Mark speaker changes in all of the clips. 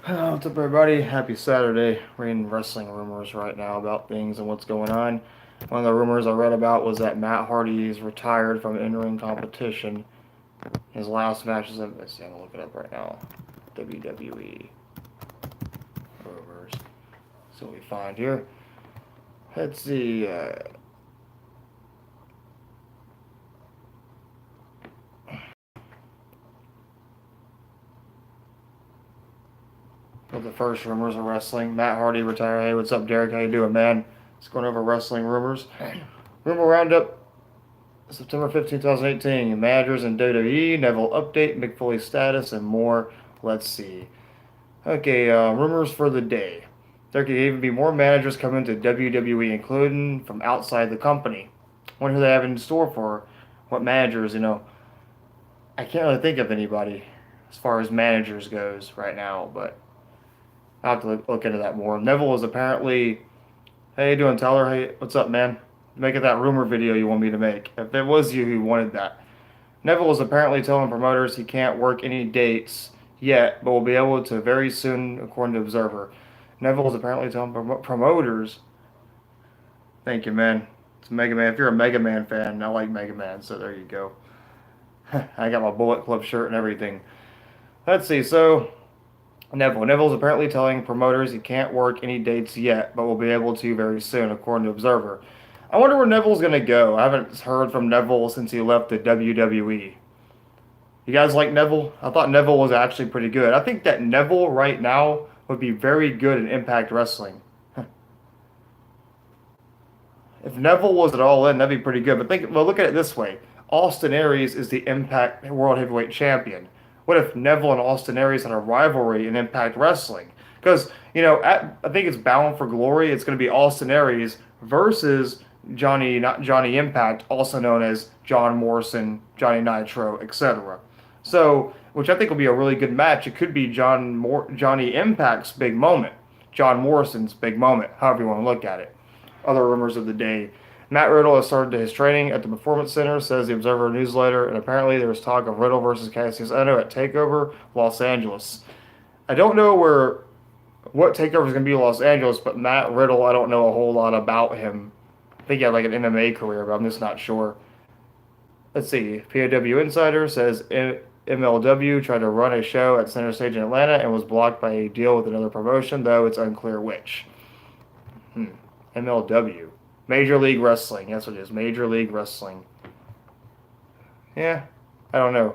Speaker 1: What's up, everybody? Happy Saturday. Reading wrestling rumors right now about things and what's going on. One of the rumors I read about was that Matt Hardy is retired from in-ring competition. His last match is let's see, I'm gonna look it up right now. WWE rumors. So what we find here. Let's see. Well, the first rumors of wrestling. Matt Hardy retired. Hey, what's up, Derek? How you doing, man? Just going over wrestling rumors. Rumor roundup. September 15th, 2018. Managers in WWE, Neville update, Mick Foley status, and more. Let's see. Okay, rumors for the day. There could even be more managers coming to WWE, including from outside the company. Wonder who they have in store for what managers, I can't really think of anybody as far as managers goes right now, but I'll have to look into that more. Neville is apparently, hey, you doing, Tyler? Hey, what's up, man? Making that rumor video you want me to make. If it was you who wanted that. Neville is apparently telling promoters he can't work any dates yet, but will be able to very soon, according to Observer. Neville is apparently telling promoters, thank you, man. It's Mega Man. If you're a Mega Man fan, I like Mega Man, so there you go. I got my Bullet Club shirt and everything. Let's see. So Neville's apparently telling promoters he can't work any dates yet, but will be able to very soon, according to Observer. I wonder where Neville's gonna go. I haven't heard from Neville since he left the WWE. You guys like Neville? I thought Neville was actually pretty good. I think that Neville right now would be very good in Impact Wrestling. If Neville was at all in, that'd be pretty good. But look at it this way: Austin Aries is the Impact World Heavyweight Champion. What if Neville and Austin Aries had a rivalry in Impact Wrestling? Because I think it's Bound for Glory. It's going to be Austin Aries versus Johnny, not Johnny Impact, also known as John Morrison, Johnny Nitro, etc. So, which I think will be a really good match. It could be Johnny Impact's big moment, John Morrison's big moment, however you want to look at it. Other rumors of the day. Matt Riddle has started his training at the Performance Center, says the Observer newsletter, and apparently there's talk of Riddle versus Cassius Ohno at Takeover Los Angeles. I don't know what Takeover is going to be in Los Angeles, but Matt Riddle, I don't know a whole lot about him. I think he had like an MMA career, but I'm just not sure. Let's see. POW Insider says MLW tried to run a show at Center Stage in Atlanta and was blocked by a deal with another promotion, though it's unclear which. MLW. Major League Wrestling. That's what it is. Major League Wrestling. Yeah, I don't know.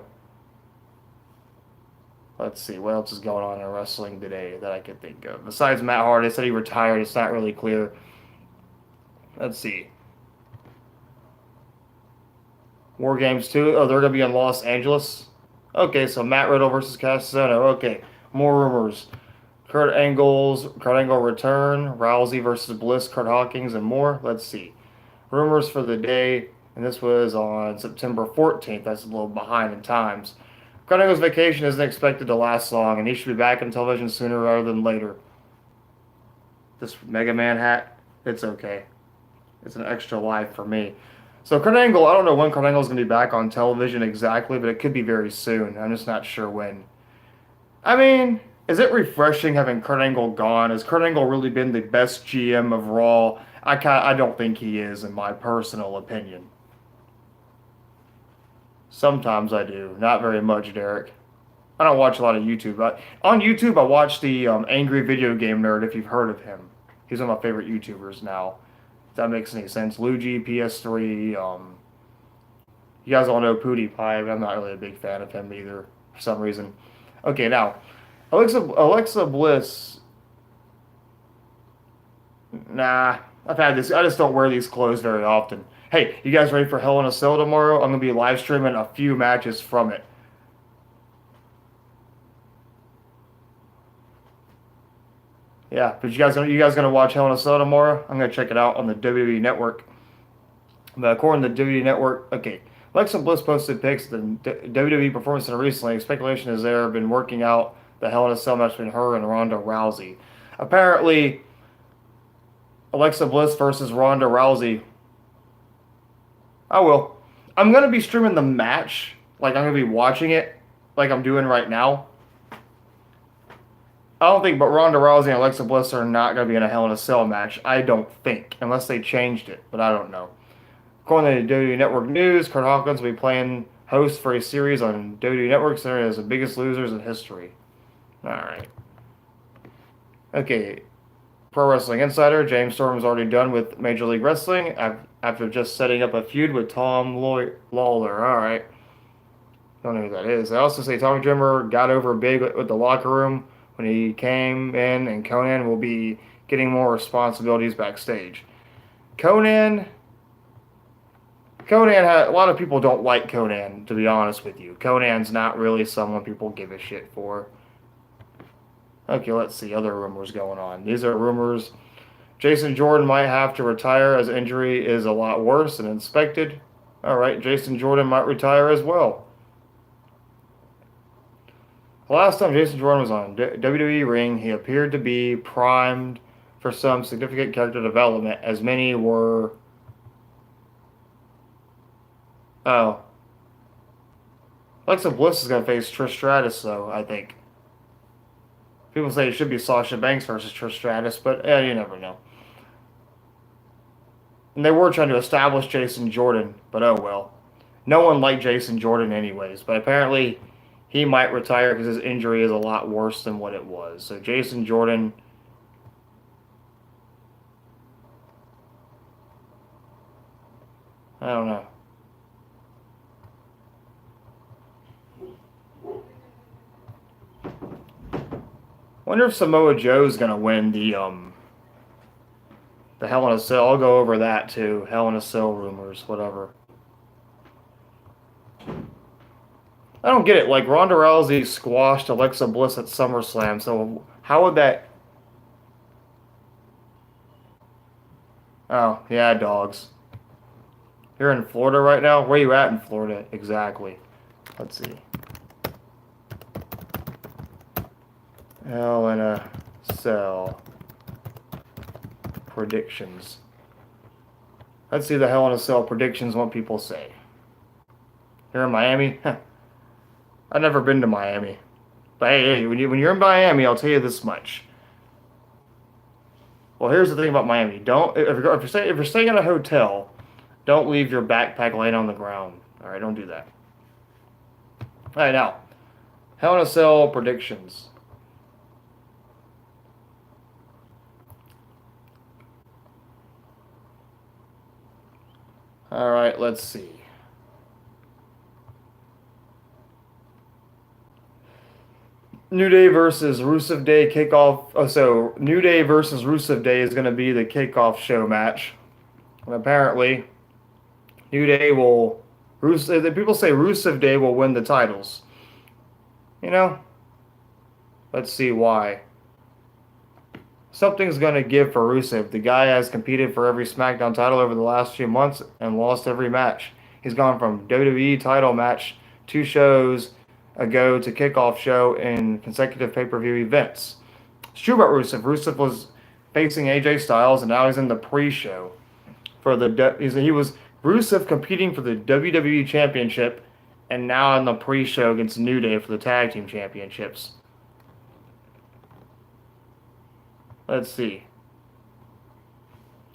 Speaker 1: Let's see. What else is going on in wrestling today that I could think of? Besides Matt Hardy, said he retired. It's not really clear. Let's see. War Games 2. Oh, they're going to be in Los Angeles. Okay, so Matt Riddle versus Cassius Ohno. Okay, more rumors. Kurt Angle return, Rousey versus Bliss, Kurt Hawkins, and more. Let's see. Rumors for the day, and this was on September 14th. That's a little behind in times. Kurt Angle's vacation isn't expected to last long, and he should be back on television sooner rather than later. This Mega Man hat, it's okay. It's an extra life for me. So Kurt Angle, I don't know when Kurt Angle's going to be back on television exactly, but it could be very soon. I'm just not sure when. I mean, is it refreshing having Kurt Angle gone? Has Kurt Angle really been the best GM of Raw? I don't think he is, in my personal opinion. Sometimes I do, not very much, Derek. I don't watch a lot of YouTube. On YouTube, I watch the Angry Video Game Nerd. If you've heard of him, he's one of my favorite YouTubers now. If that makes any sense. Luigi, PS3. You guys all know PewDiePie, but I'm not really a big fan of him either for some reason. Okay, now Alexa Bliss. Nah, I've had this. I just don't wear these clothes very often. Hey, you guys ready for Hell in a Cell tomorrow? I'm gonna be live streaming a few matches from it. Yeah, but you guys gonna watch Hell in a Cell tomorrow? I'm gonna check it out on the WWE Network. But according to the WWE Network, okay, Alexa Bliss posted pics of the WWE Performance Center recently. Speculation is there have been working out the Hell in a Cell match between her and Ronda Rousey. Apparently, Alexa Bliss versus Ronda Rousey. I will. I'm gonna be streaming the match. Like I'm gonna be watching it, like I'm doing right now. I don't think, but Ronda Rousey and Alexa Bliss are not going to be in a Hell in a Cell match. I don't think, unless they changed it, but I don't know. According to WWE Network News, Kurt Hawkins will be playing host for a series on WWE Network centered as the biggest losers in history. All right. Okay. Pro Wrestling Insider, James Storm's already done with Major League Wrestling after just setting up a feud with Tom Lawler. All right. Don't know who that is. I also say Tommy Dreamer got over big with the locker room when he came in, and Conan will be getting more responsibilities backstage. Conan, a lot of people don't like Conan, to be honest with you. Conan's not really someone people give a shit for. Okay, let's see. Other rumors going on. These are rumors. Jason Jordan might have to retire as injury is a lot worse than expected. All right, Jason Jordan might retire as well. The last time Jason Jordan was on WWE ring, he appeared to be primed for some significant character development, as many were. Oh. Alexa Bliss is going to face Trish Stratus, though, I think. People say it should be Sasha Banks versus Trish Stratus, but you never know. And they were trying to establish Jason Jordan, but oh well. No one liked Jason Jordan anyways, but apparently he might retire because his injury is a lot worse than what it was. So Jason Jordan, I don't know. Wonder if Samoa Joe's gonna win the Hell in a Cell. I'll go over that too. Hell in a Cell rumors, whatever. I don't get it. Like, Ronda Rousey squashed Alexa Bliss at SummerSlam, so how would that... Oh, yeah, dogs. You're in Florida right now? Where you at in Florida? Exactly. Let's see. Hell in a Cell. Predictions. Let's see the Hell in a Cell predictions, what people say. Here in Miami? I've never been to Miami. But hey, when you're in Miami, I'll tell you this much. Well, here's the thing about Miami. If you're staying in a hotel, don't leave your backpack laying on the ground. All right, don't do that. All right, now, Hell in a Cell predictions. All right, let's see. New Day versus Rusev Day kickoff. Oh, so New Day versus Rusev Day is going to be the kickoff show match. And apparently, New Day will. People say Rusev Day will win the titles. You know? Let's see why. Something's going to give for Rusev. The guy has competed for every SmackDown title over the last few months and lost every match. He's gone from WWE title match 2 shows ago to kickoff show in consecutive pay-per-view events. It's true about Rusev. Rusev was facing AJ Styles, and now he's in the pre-show for the. He was Rusev competing for the WWE Championship, and now in the pre-show against New Day for the Tag Team Championships. Let's see.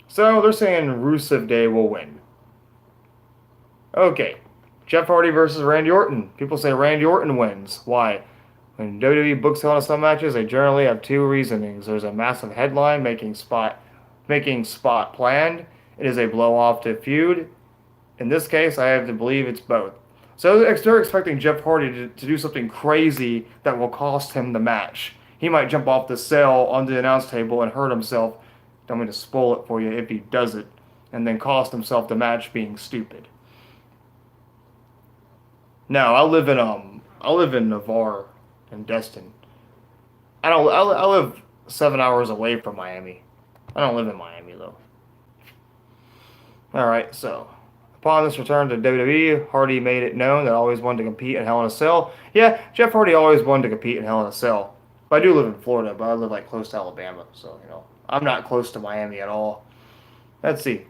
Speaker 1: So they're saying Rusev Day will win. Okay. Jeff Hardy versus Randy Orton. People say Randy Orton wins. Why? When WWE books Hell in a Cell matches, they generally have 2 reasonings. There's a massive headline making spot planned. It is a blow-off to feud. In this case, I have to believe it's both. So they're expecting Jeff Hardy to do something crazy that will cost him the match. He might jump off the cell onto the announce table and hurt himself. Don't mean to spoil it for you if he does it. And then cost himself the match being stupid. No, I live in Navarre in Destin. I live 7 hours away from Miami. I don't live in Miami though. Alright, so upon this return to WWE, Hardy made it known that I always wanted to compete in Hell in a Cell. Yeah, Jeff Hardy always wanted to compete in Hell in a Cell. But I do live in Florida, but I live like close to Alabama, so I'm not close to Miami at all. Let's see.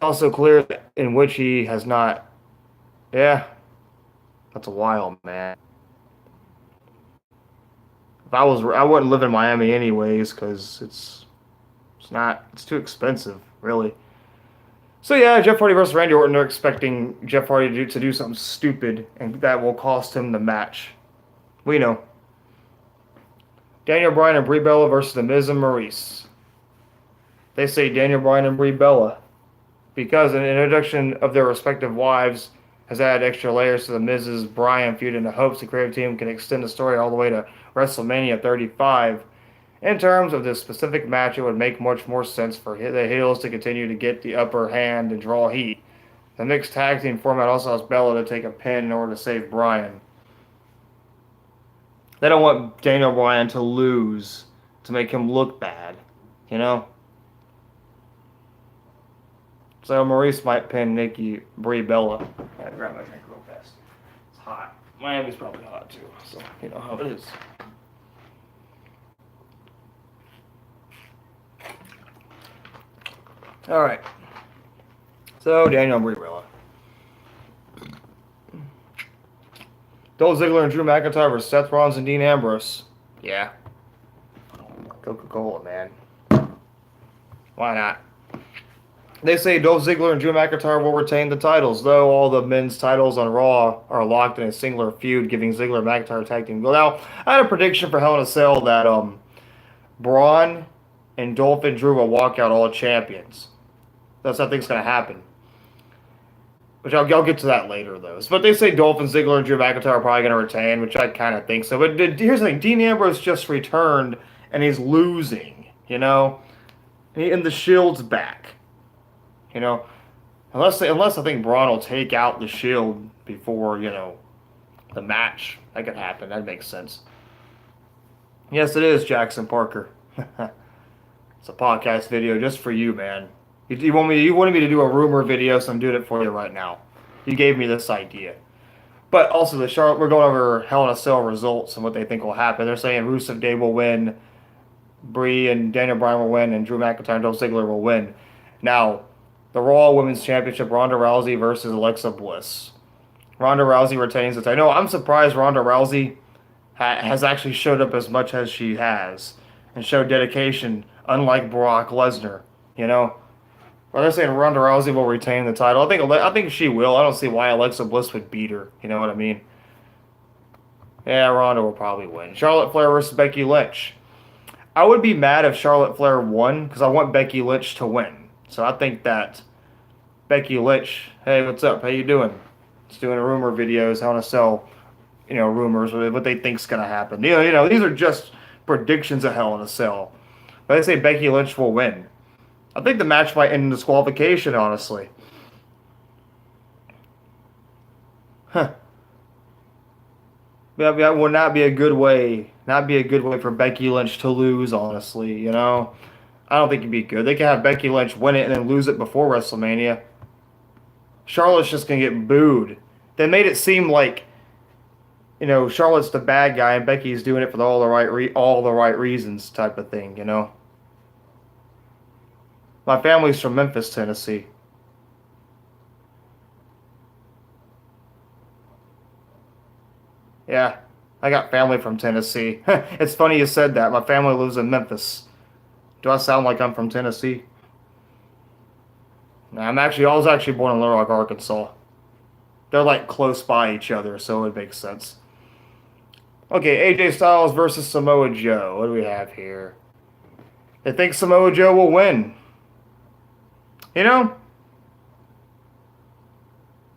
Speaker 1: Also clear in which he has not. Yeah, that's a while, man. If I was, I wouldn't live in Miami anyways, because it's too expensive, really. So yeah, Jeff Hardy versus Randy Orton. They're expecting Jeff Hardy to do something stupid, and that will cost him the match. We know. Daniel Bryan and Brie Bella versus The Miz and Maurice. They say Daniel Bryan and Brie Bella because an introduction of their respective wives has added extra layers to the Miz's Bryan feud in the hopes the creative team can extend the story all the way to WrestleMania 35. In terms of this specific match, it would make much more sense for the heels to continue to get the upper hand and draw heat. The mixed tag team format also has Bella to take a pin in order to save Bryan. They don't want Daniel Bryan to lose to make him look bad, you know? So Maurice might pin Brie Bella. I gotta grab my drink real fast. It's hot. Miami's probably hot too, so you know how it is. All right. So Daniel and Brie Bella. Dolph Ziggler and Drew McIntyre versus Seth Rollins and Dean Ambrose. Yeah. Coca-Cola, man. Why not? They say Dolph Ziggler and Drew McIntyre will retain the titles, though all the men's titles on Raw are locked in a singular feud, giving Ziggler and McIntyre tag team. Well, now, I had a prediction for Hell in a Cell that Braun and Dolph and Drew will walk out all champions. That's what I think's going to happen. Which I'll get to that later, though. But they say Dolph and Ziggler and Drew McIntyre are probably going to retain, which I kind of think so. But here's the thing. Dean Ambrose just returned, and he's losing, you know? And the Shield's back. You know, unless I think Braun will take out the Shield before, you know, the match. That could happen. That makes sense. Yes, it is, Jackson Parker. It's a podcast video just for you, man. You wanted me to do a rumor video, so I'm doing it for you right now. You gave me this idea. But also, we're going over Hell in a Cell results and what they think will happen. They're saying Rusev Day will win, Brie and Daniel Bryan will win, and Drew McIntyre and Dolph Ziggler will win. Now, the Raw Women's Championship, Ronda Rousey versus Alexa Bliss. Ronda Rousey retains it. I know, I'm surprised Ronda Rousey has actually showed up as much as she has and showed dedication, unlike Brock Lesnar, you know. But they're saying Ronda Rousey will retain the title. I think she will. I don't see why Alexa Bliss would beat her. You know what I mean? Yeah, Ronda will probably win. Charlotte Flair versus Becky Lynch. I would be mad if Charlotte Flair won because I want Becky Lynch to win. So I think that Becky Lynch, hey, what's up? How you doing? Just doing a rumor videos. I want to sell, you know, rumors what they think's gonna happen. You know, these are just predictions of Hell in a Cell. But they say Becky Lynch will win. I think the match might end in disqualification, honestly. Huh. That would not be a good way. Not be a good way for Becky Lynch to lose, honestly, you know? I don't think it'd be good. They can have Becky Lynch win it and then lose it before WrestleMania. Charlotte's just going to get booed. They made it seem like, you know, Charlotte's the bad guy and Becky's doing it for all the right reasons type of thing, you know? My family's from Memphis, Tennessee. Yeah, I got family from Tennessee. It's funny you said that. My family lives in Memphis. Do I sound like I'm from Tennessee? No, I was actually born in Little Rock, Arkansas. They're like close by each other, so it makes sense. Okay, AJ Styles versus Samoa Joe. What do we have here? They think Samoa Joe will win. You know,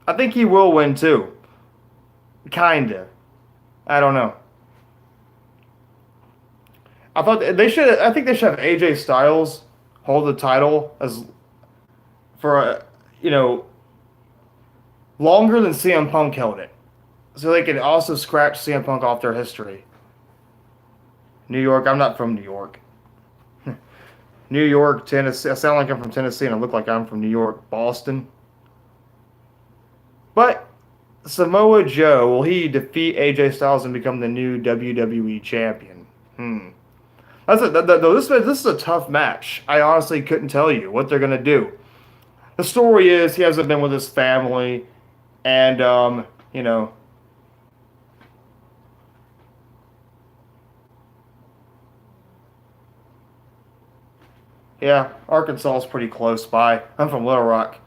Speaker 1: I think he will win too. Kinda. I don't know. I think they should have AJ Styles hold the title as for you know, longer than CM Punk held it, so they can also scratch CM Punk off their history. New York. I'm not from New York. New York, Tennessee. I sound like I'm from Tennessee, and I look like I'm from New York, Boston. But Samoa Joe, will he defeat AJ Styles and become the new WWE champion? This is a tough match. I honestly couldn't tell you what they're gonna do. The story is he hasn't been with his family, and you know, Yeah, Arkansas is pretty close by. I'm from Little Rock.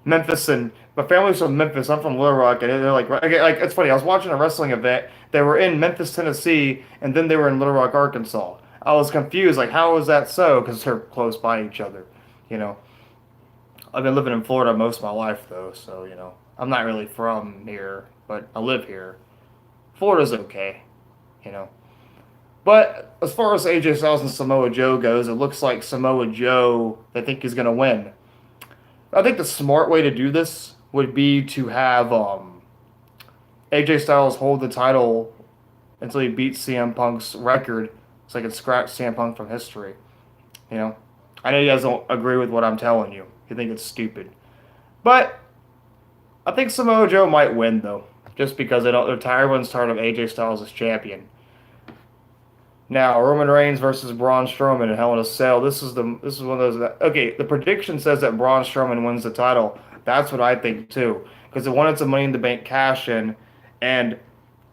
Speaker 1: Memphis, and my family's from Memphis. I'm from Little Rock, and they're like, okay, like it's funny. I was watching a wrestling event. They were in Memphis, Tennessee, and then they were in Little Rock, Arkansas. I was confused, like, how is that so? Because they're close by each other. You know, I've been living in Florida most of my life, though, so I'm not really from here, but I live here. Florida's okay, you know. But as far as AJ Styles and Samoa Joe goes, it looks like Samoa Joe, they think he's going to win. I think the smart way to do this would be to have AJ Styles hold the title until he beats CM Punk's record, so he can scratch CM Punk from history. You know, I know you guys don't agree with what I'm telling you. You think it's stupid, but I think Samoa Joe might win though, just because they're tired. Everyone's tired of AJ Styles as champion. Now Roman Reigns versus Braun Strowman in Hell in a Cell. This is one of those. Okay, the prediction says that Braun Strowman wins the title. That's what I think too, because one, it's a Money in the Bank cash in, and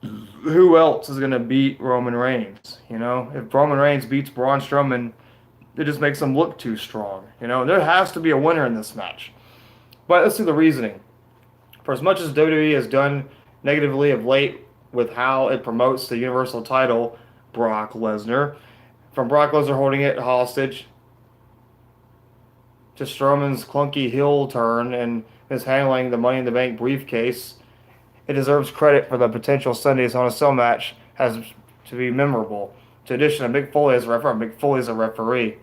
Speaker 1: who else is gonna beat Roman Reigns? If Roman Reigns beats Braun Strowman, it just makes him look too strong. There has to be a winner in this match. But let's see the reasoning. For as much as WWE has done negatively of late with how it promotes the Universal title, Brock Lesnar, from Brock Lesnar holding it hostage to Strowman's clunky heel turn and his handling the Money in the Bank briefcase, it deserves credit for the potential Sundays on a Cell match has to be memorable. To addition of Mick Foley as a referee, Mick Foley as a referee.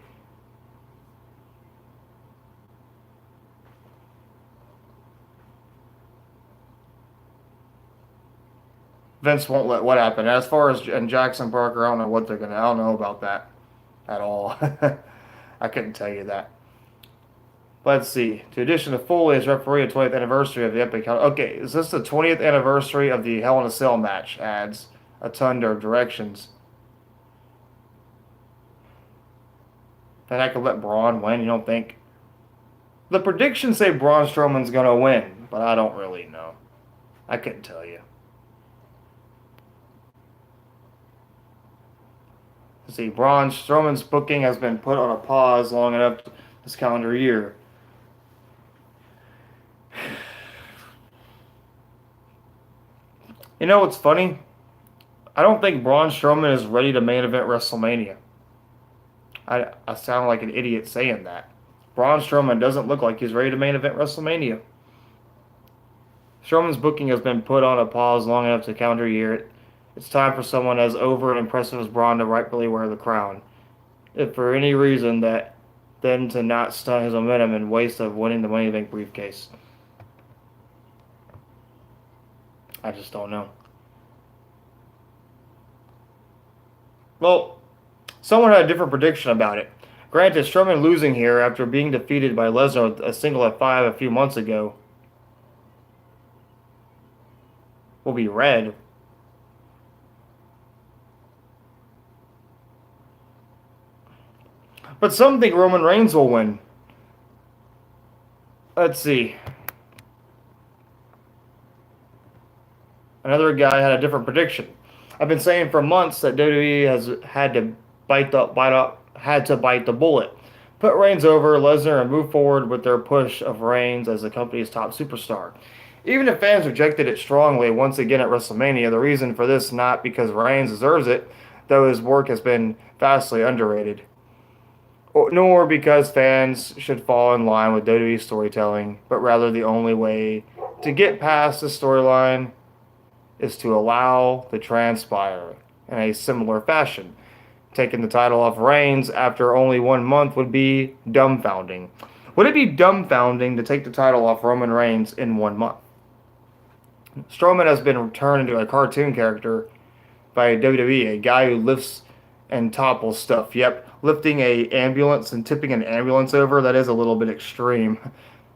Speaker 1: Vince won't let what happen. As far as and Jackson Parker, I don't know what they're gonna. I don't know about that at all. I couldn't tell you that. Let's see. To addition to Foley as referee, a 20th anniversary of the Epic. Okay, is this the 20th anniversary of the Hell in a Cell match? Adds a ton of directions. Then I could let Braun win. You don't think? The predictions say Braun Strowman's gonna win, but I don't really know. I couldn't tell you. See, Braun Strowman's booking has been put on a pause long enough this calendar year. You know what's funny? I don't think Braun Strowman is ready to main event WrestleMania. I sound like an idiot saying that. Braun Strowman doesn't look like he's ready to main event WrestleMania. Strowman's booking has been put on a pause long enough to calendar year. It's time for someone as over and impressive as Braun to rightfully wear the crown. If for any reason that, then to not stunt his momentum and waste of winning the Money in the Bank briefcase. I just don't know. Well, someone had a different prediction about it. Granted, Strowman losing here after being defeated by Lesnar with a single F5 a few months ago will be red. But some think Roman Reigns will win. Let's see. Another guy had a different prediction. I've been saying for months that WWE has had to bite the bullet, put Reigns over Lesnar, and move forward with their push of Reigns as the company's top superstar. Even if fans rejected it strongly once again at WrestleMania, the reason for this not because Reigns deserves it, though his work has been vastly underrated, nor because fans should fall in line with WWE storytelling, but rather the only way to get past the storyline is to allow the transpire in a similar fashion. Taking the title off Reigns after only 1 month would be dumbfounding. Would it be dumbfounding to take the title off Roman Reigns in 1 month? Strowman has been turned into a cartoon character by WWE, a guy who lifts and topples stuff. Yep, lifting a ambulance and tipping an ambulance over, that is a little bit extreme.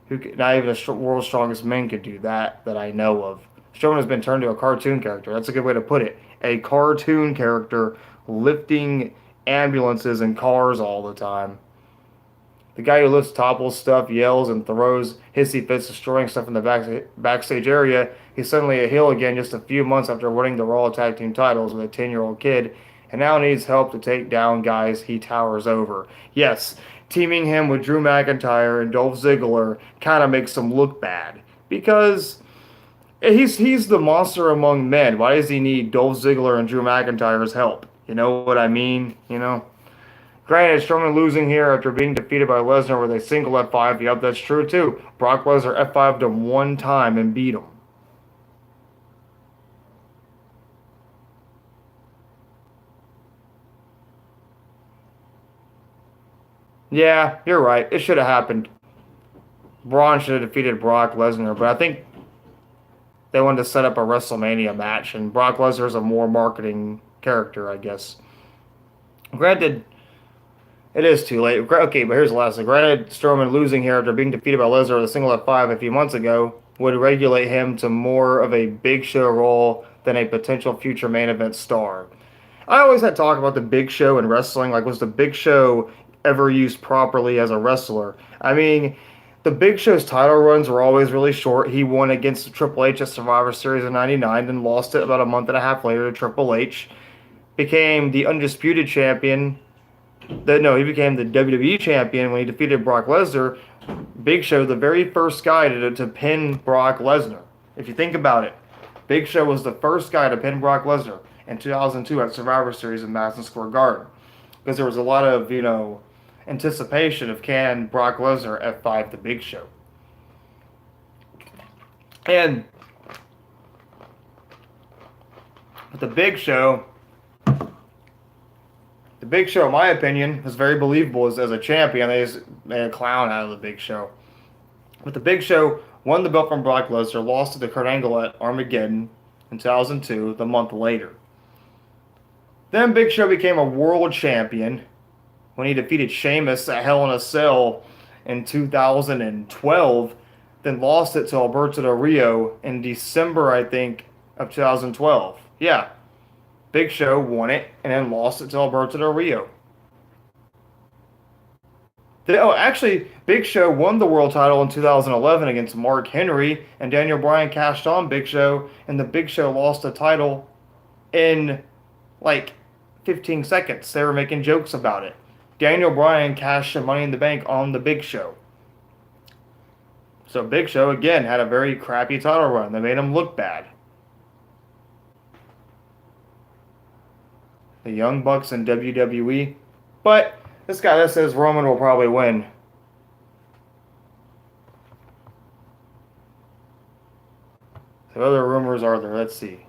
Speaker 1: Not even a world's strongest man could do that I know of. Strowman has been turned into a cartoon character. That's a good way to put it. A cartoon character lifting ambulances and cars all the time. The guy who lifts, topples stuff, yells, and throws hissy fits, destroying stuff in the backstage area. He's suddenly a heel again just a few months after winning the Raw Tag Team titles with a 10-year-old kid, and now needs help to take down guys he towers over. Yes, teaming him with Drew McIntyre and Dolph Ziggler kind of makes him look bad because he's the monster among men. Why does he need Dolph Ziggler and Drew McIntyre's help? You know what I mean? You know. Granted, Strowman losing here after being defeated by Lesnar with a single F5. Yep, that's true too. Brock Lesnar F5'd him one time and beat him. Yeah, you're right. It should have happened. Braun should have defeated Brock Lesnar, but I think they wanted to set up a WrestleMania match, and Brock Lesnar is a more marketing character, I guess. Granted, it is too late. Okay, but here's the last thing. Granted, Strowman losing here after being defeated by Lesnar with a single F5 a few months ago would regulate him to more of a Big Show role than a potential future main event star. I always had talk about the Big Show in wrestling. Like, was the Big Show ever used properly as a wrestler? I mean, the Big Show's title runs were always really short. He won against Triple H at Survivor Series in '99, then lost it about a month and a half later to Triple H. Became the undisputed champion. He became the WWE champion when he defeated Brock Lesnar. Big Show, the very first guy to pin Brock Lesnar. If you think about it, Big Show was the first guy to pin Brock Lesnar in 2002 at Survivor Series in Madison Square Garden. Because there was a lot of, anticipation of can Brock Lesnar F5 the Big Show. And the Big Show, in my opinion, is very believable as a champion. They just made a clown out of the Big Show. But the Big Show won the belt from Brock Lesnar, lost it to Kurt Angle at Armageddon in 2002, the month later. Then Big Show became a world champion when he defeated Sheamus at Hell in a Cell in 2012, then lost it to Alberto Del Rio in December, I think, of 2012. Yeah, Big Show won it and then lost it to Alberto Del Rio. Actually, Big Show won the world title in 2011 against Mark Henry, and Daniel Bryan cashed on Big Show, and the Big Show lost the title in, 15 seconds. They were making jokes about it. Daniel Bryan cashed the Money in the Bank on the Big Show. So Big Show, again, had a very crappy title run. They made him look bad. The Young Bucks in WWE. But this guy that says Roman will probably win. So other rumors are there. Let's see.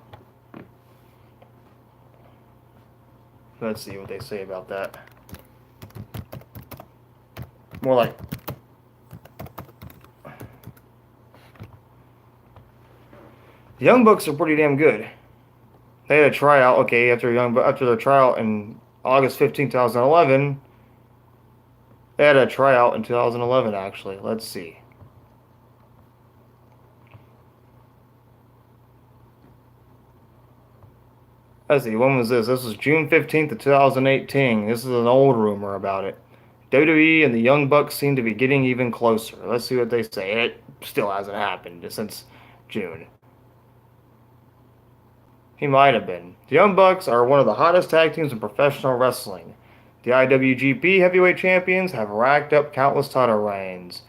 Speaker 1: Let's see what they say about that. More like the Young Bucks are pretty damn good. They had a tryout, after their tryout in August 15, 2011. They had a tryout in 2011, actually. Let's see. Let's see, when was this? This was June 15th of 2018. This is an old rumor about it. WWE and the Young Bucks seem to be getting even closer. Let's see what they say. It still hasn't happened since June. He might have been. The Young Bucks are one of the hottest tag teams in professional wrestling. The IWGP Heavyweight Champions have racked up countless title reigns,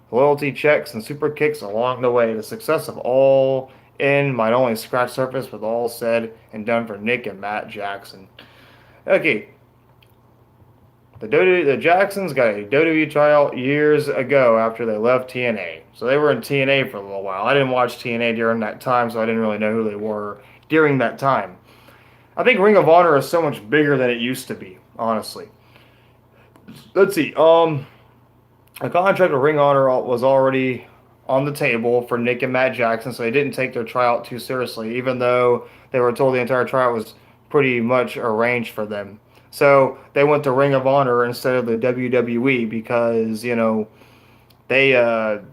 Speaker 1: loyalty checks, and super kicks along the way. The success of All In might only scratch surface with all said and done for Nick and Matt Jackson. Okay. The Jacksons got a WWE tryout years ago after they left TNA. So they were in TNA for a little while. I didn't watch TNA during that time, so I didn't really know who they were during that time. I think Ring of Honor is so much bigger than it used to be, honestly. Let's see. A contract with Ring of Honor was already on the table for Nick and Matt Jackson, so they didn't take their tryout too seriously, even though they were told the entire tryout was pretty much arranged for them. So they went to Ring of Honor instead of the WWE because, they didn't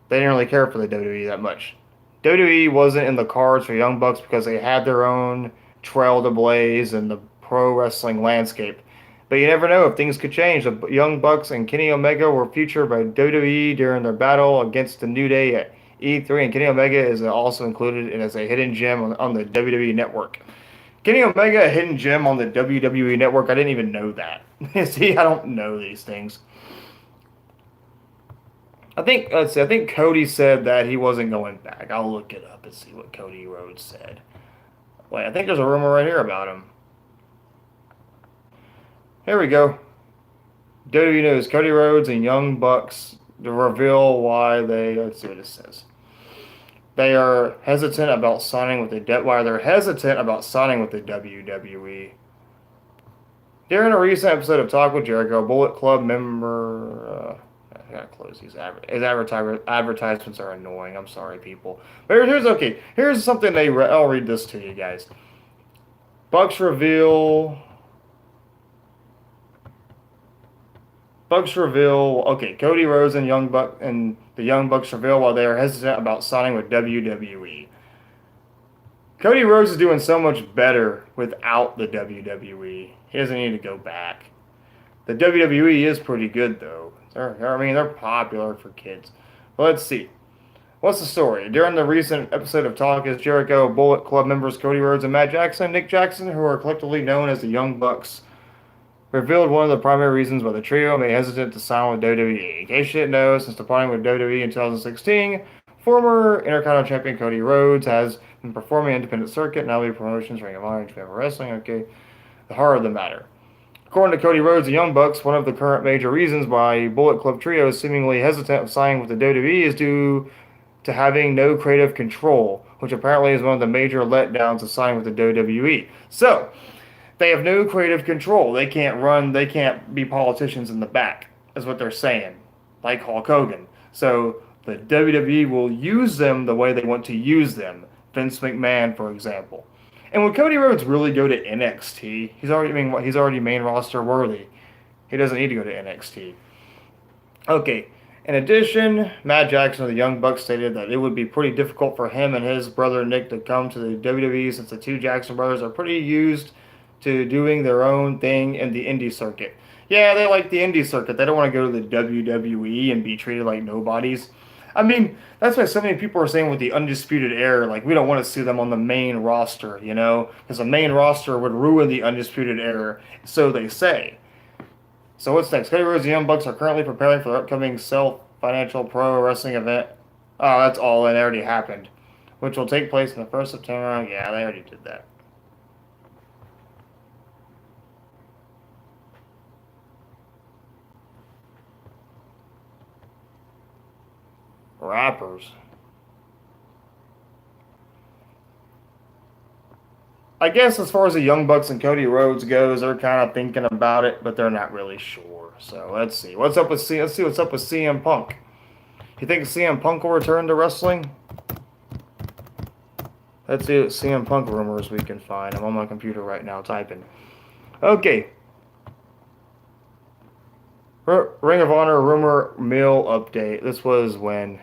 Speaker 1: really care for the WWE that much. WWE wasn't in the cards for Young Bucks because they had their own trail to blaze in the pro wrestling landscape. But you never know if things could change. The Young Bucks and Kenny Omega were featured by WWE during their battle against the New Day at E3, and Kenny Omega is also included as a hidden gem on the WWE Network. Kenny Omega, a hidden gem on the WWE Network, I didn't even know that. See, I don't know these things. Let's see. I think Cody said that he wasn't going back. I'll look it up and see what Cody Rhodes said. Wait, I think there's a rumor right here about him. Here we go. WWE News: Cody Rhodes and Young Bucks to reveal why they. Let's see what it says. They are hesitant about signing with the. Why they're hesitant about signing with the WWE. During a recent episode of Talk with Jericho, Bullet Club member. I gotta close these. His advertisements are annoying. I'm sorry, people. But here's okay. Here's something I'll read this to you guys. Bucks reveal. Okay, Cody Rhodes and the Young Bucks reveal while they are hesitant about signing with WWE. Cody Rhodes is doing so much better without the WWE. He doesn't need to go back. The WWE is pretty good, though. They're popular for kids. But let's see. What's the story? During the recent episode of Talk is Jericho, Bullet Club members Cody Rhodes and Matt Jackson, Nick Jackson, who are collectively known as the Young Bucks, revealed one of the primary reasons why the trio may hesitant to sign with WWE. In case you didn't know, since departing with WWE in 2016, former Intercontinental Champion Cody Rhodes has been performing independent circuit, now lead promotions, Ring of Honor, and Japan Wrestling. Okay, the heart of the matter. According to Cody Rhodes and Young Bucks, one of the current major reasons why Bullet Club trio is seemingly hesitant of signing with the WWE is due to having no creative control, which apparently is one of the major letdowns of signing with the WWE. So, they have no creative control. They can't be politicians in the back, is what they're saying, like Hulk Hogan. So, the WWE will use them the way they want to use them. Vince McMahon, for example. And would Cody Rhodes really go to NXT? He's already main roster worthy. He doesn't need to go to NXT. Okay. In addition, Matt Jackson of the Young Bucks stated that it would be pretty difficult for him and his brother Nick to come to the WWE since the two Jackson brothers are pretty used to doing their own thing in the indie circuit. Yeah, they like the indie circuit. They don't want to go to the WWE and be treated like nobodies. I mean, that's why so many people are saying with the Undisputed Era, like, we don't want to see them on the main roster, because the main roster would ruin the Undisputed Era, so they say. So what's next? Cody Rhodes and Young Bucks are currently preparing for the upcoming Self-Financial Pro Wrestling event. Oh, that's all, and it already happened, which will take place in the 1st of September. Yeah, they already did that. Rappers. I guess as far as the Young Bucks and Cody Rhodes goes, they're kind of thinking about it, but they're not really sure. So let's see. Let's see what's up with CM Punk. You think CM Punk will return to wrestling? Let's see what CM Punk rumors we can find. I'm on my computer right now typing. Okay. Ring of Honor rumor mill update. This was when?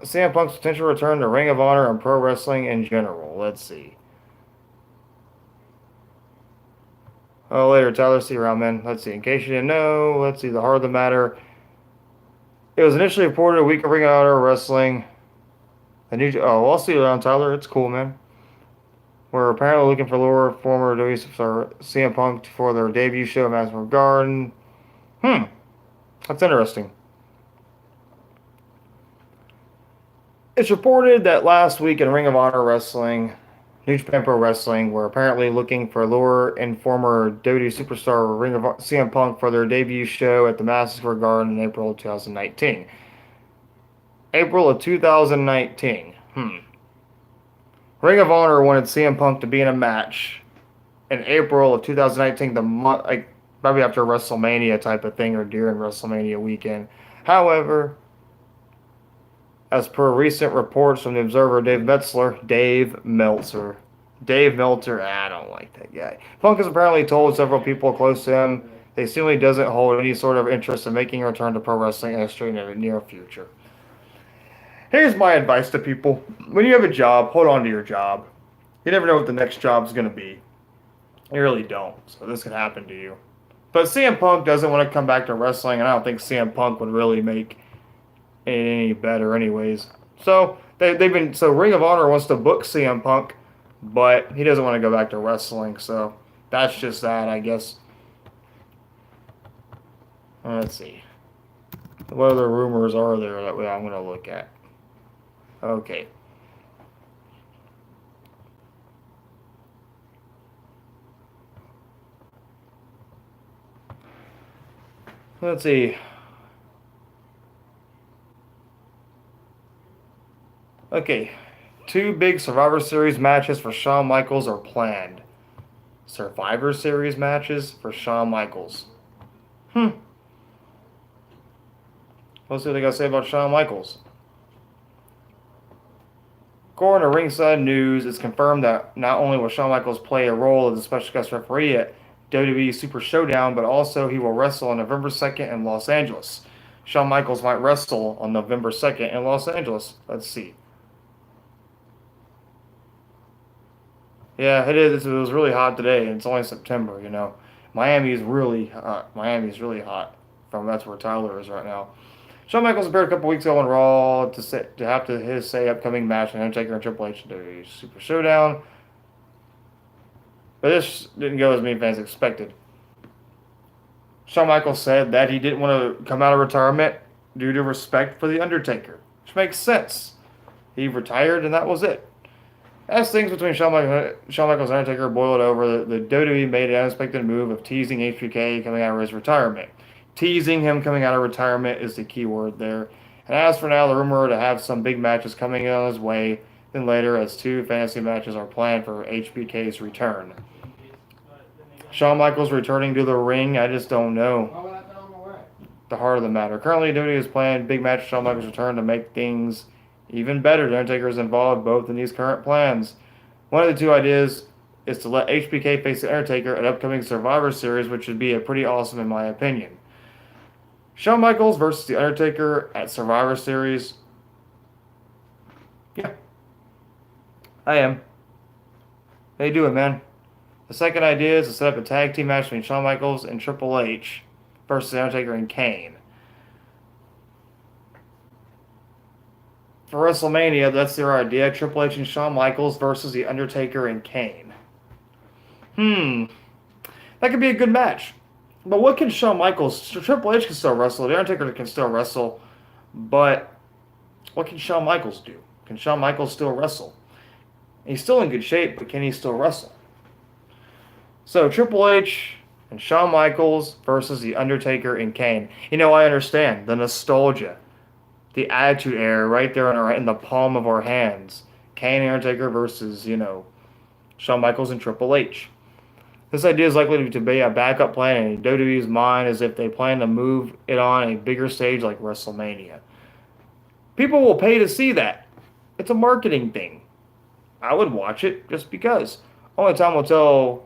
Speaker 1: CM Punk's potential return to Ring of Honor and pro wrestling in general. Let's see. Oh, later, Tyler C. Roundman. Let's see. In case you didn't know, let's see. The heart of the matter. It was initially reported a week of Ring of Honor wrestling. I'll see you around, Tyler. It's cool, man. We're apparently looking for lower former CM Punk for their debut show at Madison Square Garden. That's interesting. It's reported that last week in Ring of Honor Wrestling, New Japan Pro Wrestling were apparently looking for lure and former WWE superstar Ring of CM Punk for their debut show at the Madison Square Garden in April of 2019. April of 2019. Ring of Honor wanted CM Punk to be in a match in April of 2019, the month, like probably after WrestleMania type of thing or during WrestleMania weekend. However, as per recent reports from the Observer, Dave Meltzer, I don't like that guy. Punk has apparently told several people close to him they seemingly doesn't hold any sort of interest in making a return to pro wrestling industry in the near future. Here's my advice to people. When you have a job, hold on to your job. You never know what the next job's going to be. You really don't. So this could happen to you. But CM Punk doesn't want to come back to wrestling, and I don't think CM Punk would really make it any better anyways. So Ring of Honor wants to book CM Punk but he doesn't want to go back to wrestling, so that's just that, I guess. Let's see. What other rumors are there that I'm going to look at? Okay. Let's see. Okay. 2 big Survivor Series matches for Shawn Michaels are planned. Survivor Series matches for Shawn Michaels. Let's see what they got to say about Shawn Michaels. According to Ringside News, it's confirmed that not only will Shawn Michaels play a role as a special guest referee at WWE Super Showdown, but also he will wrestle on November 2nd in Los Angeles. Shawn Michaels might wrestle on November 2nd in Los Angeles. Let's see. Yeah, it is. It was really hot today, and it's only September, you know. Miami is really hot. Miami is really hot. That's where Tyler is right now. Shawn Michaels appeared a couple weeks ago on Raw to have his say upcoming match with Undertaker and Triple H in WWE Super Showdown. But this didn't go as many fans expected. Shawn Michaels said that he didn't want to come out of retirement due to respect for The Undertaker, which makes sense. He retired and that was it. As things between Shawn Michaels and Undertaker boiled over, the WWE made an unexpected move of teasing HBK coming out of his retirement. Teasing him coming out of retirement is the key word there. And as for now, the rumor to have some big matches coming on his way, then later as 2 fantasy matches are planned for HBK's return. Shawn Michaels returning to the ring, I just don't know. The heart of the matter. Currently, WWE is planning big match Shawn Michaels' return to make things even better. The Undertaker is involved both in these current plans. One of the 2 ideas is to let HBK face the Undertaker at upcoming Survivor Series, which would be pretty awesome in my opinion. Shawn Michaels versus the Undertaker at Survivor Series. Yeah, I am. How you doing, man? The second idea is to set up a tag team match between Shawn Michaels and Triple H versus The Undertaker and Kane. For WrestleMania, that's their idea. Triple H and Shawn Michaels versus The Undertaker and Kane. That could be a good match. But what can Shawn Michaels... Triple H can still wrestle. The Undertaker can still wrestle. But what can Shawn Michaels do? Can Shawn Michaels still wrestle? He's still in good shape, but can he still wrestle? So Triple H and Shawn Michaels versus The Undertaker and Kane. You know, I understand the nostalgia, the Attitude Era right there in the palm of our hands. Kane and Undertaker versus, Shawn Michaels and Triple H. This idea is likely to be a backup plan in WWE's mind as if they plan to move it on a bigger stage like WrestleMania. People will pay to see that. It's a marketing thing. I would watch it just because. Only time will tell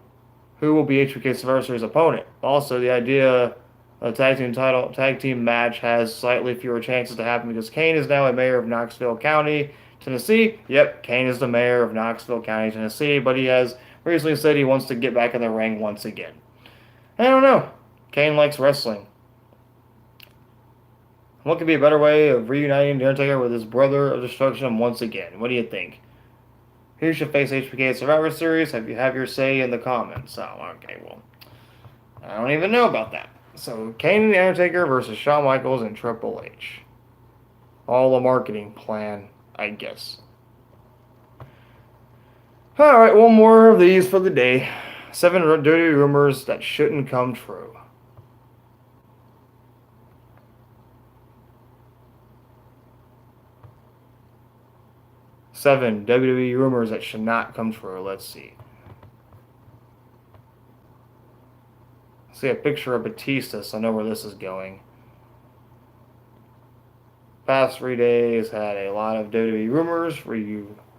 Speaker 1: who will be HBK's Survivor Series opponent. Also, the idea of a tag team match has slightly fewer chances to happen because Kane is now a mayor of Knoxville County, Tennessee. Yep, Kane is the mayor of Knoxville County, Tennessee, but he has recently said he wants to get back in the ring once again. I don't know. Kane likes wrestling. What could be a better way of reuniting The Undertaker with his brother of destruction once again? What do you think? Who should face HBK at Survivor Series? Have your say in the comments. Oh, okay, well, I don't even know about that. So, Kane and The Undertaker versus Shawn Michaels and Triple H. All a marketing plan, I guess. Alright, one more of these for the day. 7 dirty rumors that shouldn't come true. Seven WWE rumors that should not come true. Let's see. See a picture of Batista, so I know where this is going. Past 3 days had a lot of WWE rumors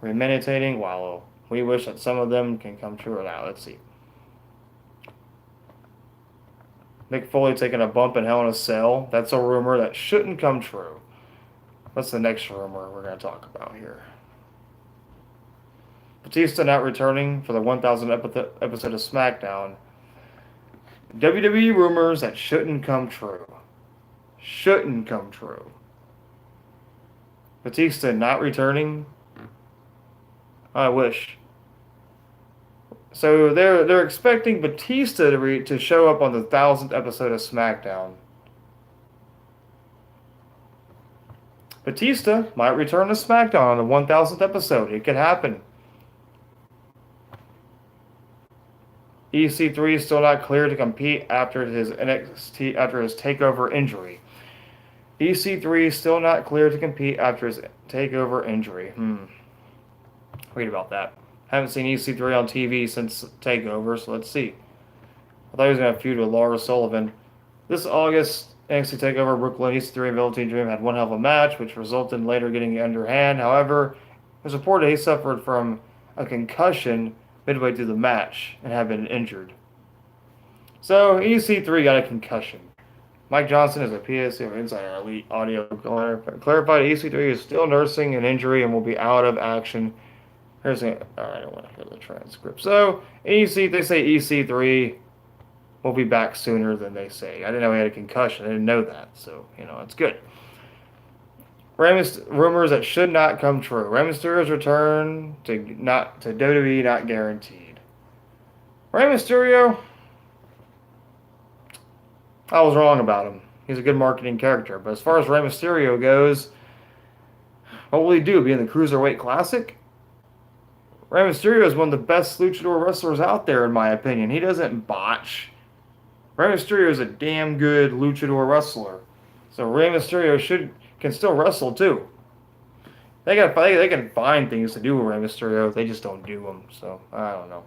Speaker 1: ruminating, while we wish that some of them can come true. Now, let's see. Mick Foley taking a bump in Hell in a Cell. That's a rumor that shouldn't come true. What's the next rumor we're going to talk about here? Batista not returning for the 1000th episode of SmackDown. WWE rumors that shouldn't come true. Shouldn't come true. Batista not returning? I wish. So they're expecting Batista to show up on the 1,000th episode of SmackDown. Batista might return to SmackDown on the 1,000th episode. It could happen. EC3 is still not clear to compete after his takeover injury. EC3 is still not clear to compete after his takeover injury. Read about that. Haven't seen EC3 on TV since takeover, so let's see. I thought he was going to feud with Lars Sullivan. This August, NXT TakeOver Brooklyn, EC3 and Velveteen Dream had one hell of a match, which resulted in later getting underhand. However, it was reported he suffered from a concussion midway through the match and had been injured. So, EC3 got a concussion. Mike Johnson is a PSC of Insider Elite Audio clarified EC3 is still nursing an injury and will be out of action. I don't want to hear the transcript. So, they say EC3 will be back sooner than they say. I didn't know he had a concussion. I didn't know that. So, it's good. Rumors that should not come true. Rey Mysterio's return to WWE not guaranteed. Rey Mysterio, I was wrong about him. He's a good marketing character. But as far as Rey Mysterio goes, what will he do? Be in the Cruiserweight Classic? Rey Mysterio is one of the best luchador wrestlers out there, in my opinion. He doesn't botch. Rey Mysterio is a damn good luchador wrestler. So Rey Mysterio can still wrestle too. They can find things to do with Rey Mysterio. They just don't do them. So I don't know.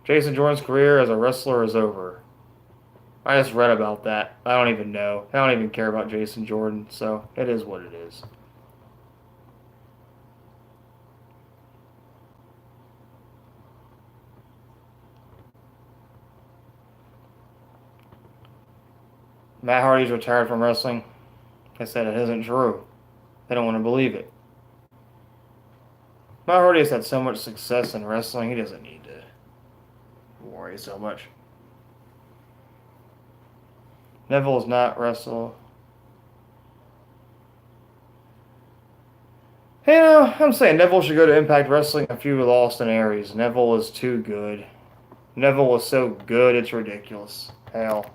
Speaker 1: Jason Jordan's career as a wrestler is over. I just read about that. I don't even know. I don't even care about Jason Jordan. So it is what it is. Matt Hardy's retired from wrestling. I said it isn't true. They don't want to believe it. Matt Hardy has had so much success in wrestling, he doesn't need to worry so much. Neville is not wrestle. I'm saying Neville should go to Impact Wrestling and feud with Austin Aries. Neville is too good. Neville is so good, it's ridiculous. Hell.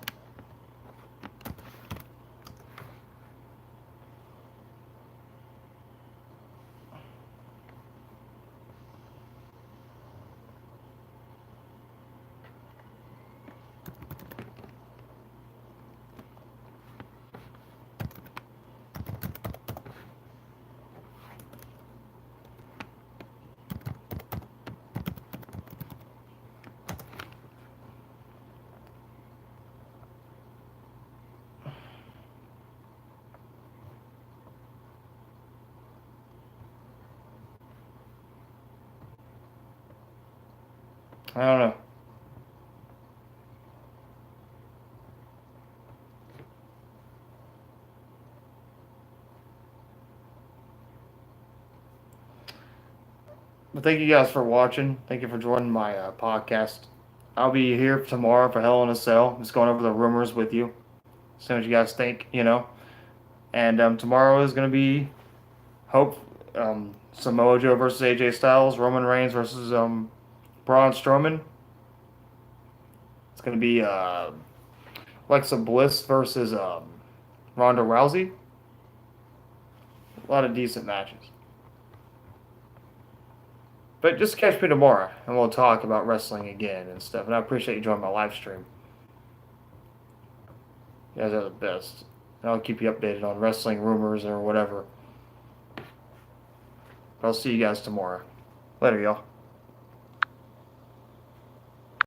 Speaker 1: I don't know. But thank you guys for watching. Thank you for joining my podcast. I'll be here tomorrow for Hell in a Cell. Just going over the rumors with you. See what you guys think, And tomorrow is going to be Samoa Joe versus AJ Styles, Roman Reigns versus Braun Strowman. It's going to be Alexa Bliss versus Ronda Rousey. A lot of decent matches. But just catch me tomorrow, and we'll talk about wrestling again and stuff. And I appreciate you joining my live stream. You guys are the best. And I'll keep you updated on wrestling rumors or whatever. I'll see you guys tomorrow. Later, y'all.